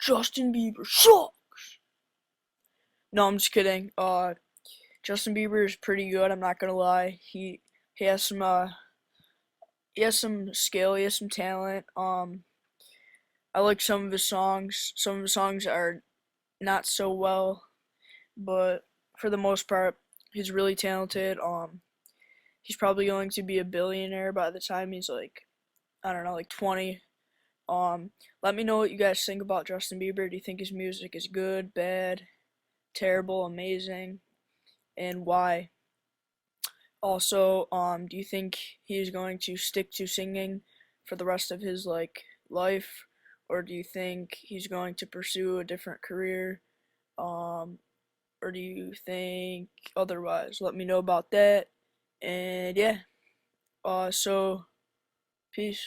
Justin Bieber sucks. No, I'm just kidding. Justin Bieber is pretty good. I'm not gonna lie. He has some he has some skill. He has some talent. I like some of his songs. Some of his songs are not so well, but for the most part, he's really talented. He's probably going to be a billionaire by the time he's like, I don't know, like 20. Um, Let me know what you guys think about Justin Bieber. Do you think his music is good, bad, terrible, amazing, and why? Also, do you think he's going to stick to singing for the rest of his like life, or do you think he's going to pursue a different career? Um, or do you think otherwise? Let me know about that. And yeah, so peace.